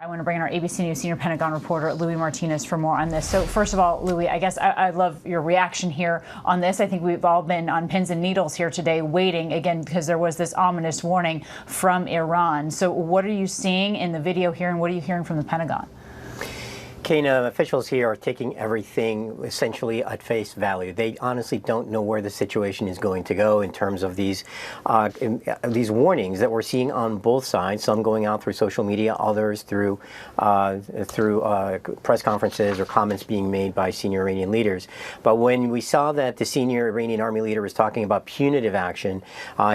I want to bring in our ABC News senior Pentagon reporter, Louis Martinez, for more on this. So first of all, Louis, I guess I love your reaction here on this. I think we've all been on pins and needles here today waiting, again, because there was this ominous warning from Iran. So what are you seeing in the video here, and what are you hearing from the Pentagon? Kana, officials here are taking everything essentially at face value. They honestly don't know where the situation is going to go in terms of these warnings that we're seeing on both sides. Some going out through social media, others through press conferences or comments being made by senior Iranian leaders. But when we saw that the senior Iranian army leader was talking about punitive action,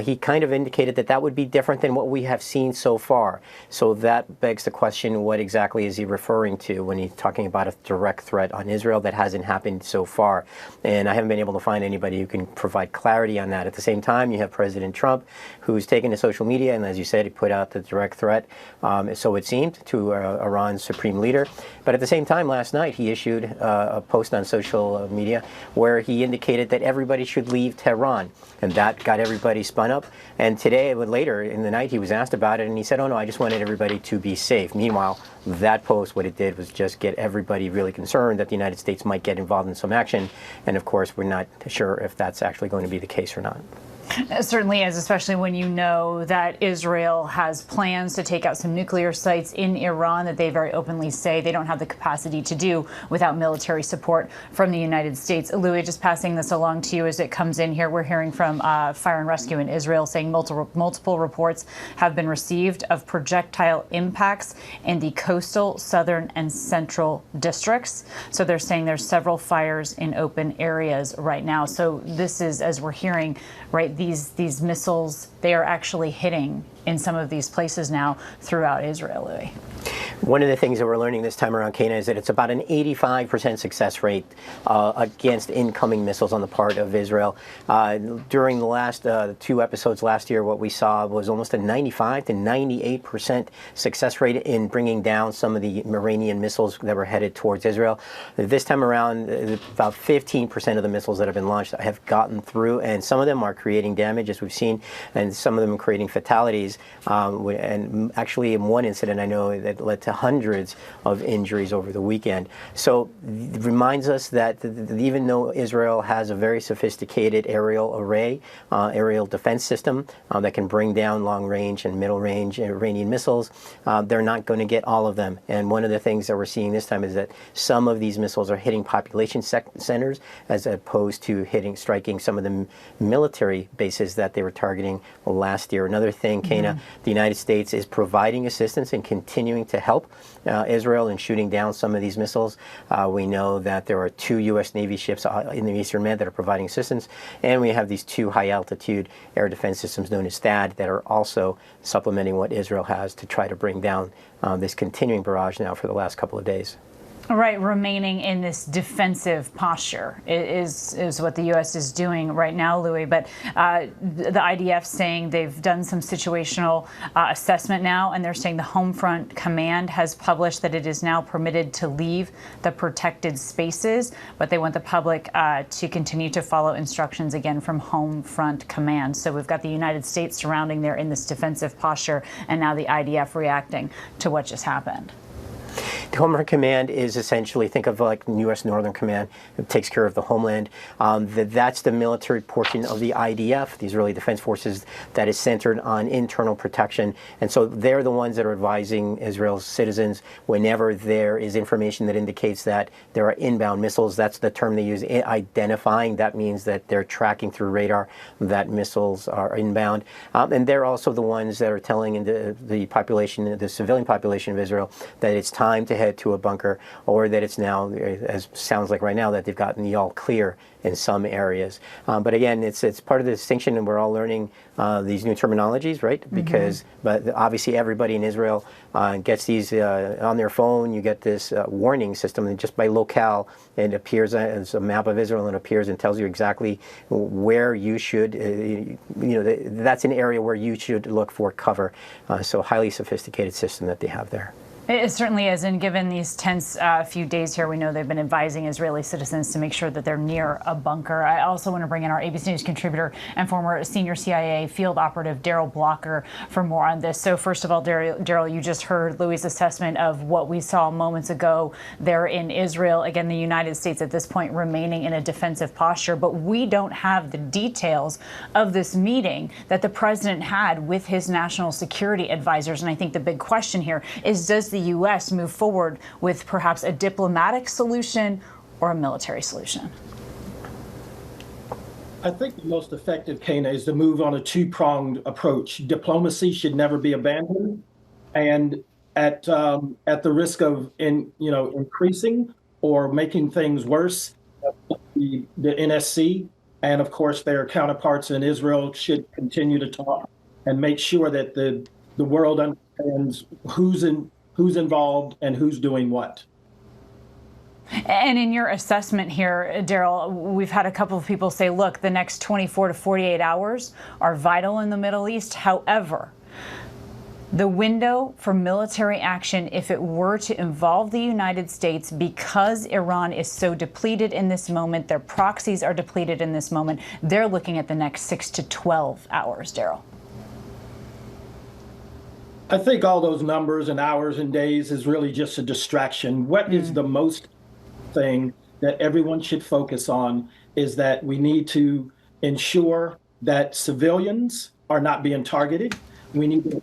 he kind of indicated that that would be different than what we have seen so far. So that begs the question: what exactly is he referring to when he's talking about a direct threat on Israel? That hasn't happened so far, and I haven't been able to find anybody who can provide clarity on that. At the same time, you have President Trump, who's taken to social media, and as you said, he put out the direct threat, so it seemed, to Iran's supreme leader. But at the same time, last night, he issued a post on social media where he indicated that everybody should leave Tehran, and that got everybody spun up. And today, later in the night, he was asked about it, and he said, oh no, I just wanted everybody to be safe. Meanwhile, that post, what it did was just get everybody really concerned that the United States might get involved in some action. And of course, we're not sure if that's actually going to be the case or not. It certainly is, especially when you know that Israel has plans to take out some nuclear sites in Iran that they very openly say they don't have the capacity to do without military support from the United States. Louis, just passing this along to you as it comes in here, we're hearing from Fire and Rescue in Israel saying multiple reports have been received of projectile impacts in the coastal, southern, and central districts. So they're saying there's several fires in open areas right now. So this is, as we're hearing, right, these missiles, they are actually hitting in some of these places now throughout Israel, Louis. One of the things that we're learning this time around, Kana, is that it's about an 85% success rate against incoming missiles on the part of Israel. During the last two episodes last year, what we saw was almost a 95 to 98% success rate in bringing down some of the Iranian missiles that were headed towards Israel. This time around, about 15% of the missiles that have been launched have gotten through, and some of them are creating damage, as we've seen, and some of them are creating fatalities. And actually, in one incident, I know that led to hundreds of injuries over the weekend. So it reminds us that even though Israel has a very sophisticated aerial array, aerial defense system that can bring down long-range and middle-range Iranian missiles, they're not going to get all of them. And one of the things that we're seeing this time is that some of these missiles are hitting population centers as opposed to striking some of the military bases that they were targeting last year. Another thing, Kana, the United States is providing assistance and continuing to help Israel in shooting down some of these missiles. We know that there are 2 U.S. Navy ships in the Eastern Med that are providing assistance, and we have these 2 high-altitude air defense systems known as THAAD that are also supplementing what Israel has to try to bring down this continuing barrage now for the last couple of days. Right, remaining in this defensive posture is what the U.S. is doing right now, Louis. But the IDF saying they've done some situational assessment now, and they're saying the Homefront Command has published that it is now permitted to leave the protected spaces, but they want the public to continue to follow instructions again from Homefront Command. So we've got the United States surrounding there in this defensive posture, and now the IDF reacting to what just happened. The Homefront Command is essentially, think of like the U.S. Northern Command. It takes care of the homeland. That's the military portion of the IDF, the Israeli Defense Forces, that is centered on internal protection. And so they're the ones that are advising Israel's citizens whenever there is information that indicates that there are inbound missiles. That's the term they use, identifying. That means that they're tracking through radar that missiles are inbound. And they're also the ones that are telling the population, the civilian population of Israel, that it's time to head to a bunker, or that it's now, as sounds like right now, that they've gotten the all clear in some areas. But again, it's part of the distinction, and we're all learning these new terminologies, right? Because but obviously everybody in Israel gets these on their phone. You get this warning system, and just by locale, it appears as a map of Israel, and it appears and tells you exactly where you should, that's an area where you should look for cover. So highly sophisticated system that they have there. It certainly is, and given these tense few days here, we know they've been advising Israeli citizens to make sure that they're near a bunker. I also want to bring in our ABC News contributor and former senior CIA field operative Daryl Blocker for more on this. So first of all, Daryl, you just heard Louis' assessment of what we saw moments ago there in Israel. Again, the United States at this point remaining in a defensive posture, but we don't have the details of this meeting that the president had with his national security advisors. And I think the big question here is, does the U.S. move forward with perhaps a diplomatic solution or a military solution? I think the most effective, Kana, is to move on a two-pronged approach. Diplomacy should never be abandoned, and at the risk of increasing or making things worse, the NSC and of course their counterparts in Israel should continue to talk and make sure that the world understands who's involved and who's doing what. And in your assessment here, Daryl, we've had a couple of people say, look, the next 24 to 48 hours are vital in the Middle East. However, the window for military action, if it were to involve the United States, because Iran is so depleted in this moment, their proxies are depleted in this moment, they're looking at the next 6 to 12 hours, Daryl. I think all those numbers and hours and days is really just a distraction. What is the most thing that everyone should focus on is that we need to ensure that civilians are not being targeted. We need to,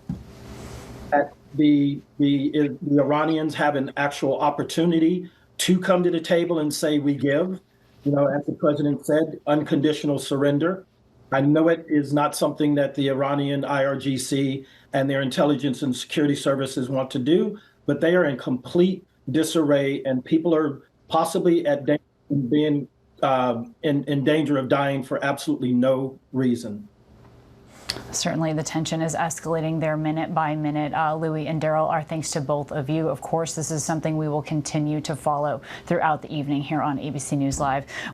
that the Iranians have an actual opportunity to come to the table and say we give, as the president said, unconditional surrender. I know it is not something that the Iranian IRGC and their intelligence and security services want to do, but they are in complete disarray, and people are possibly being in danger of dying for absolutely no reason. Certainly the tension is escalating there minute by minute. Louis and Daryl, our thanks to both of you. Of course, this is something we will continue to follow throughout the evening here on ABC News Live.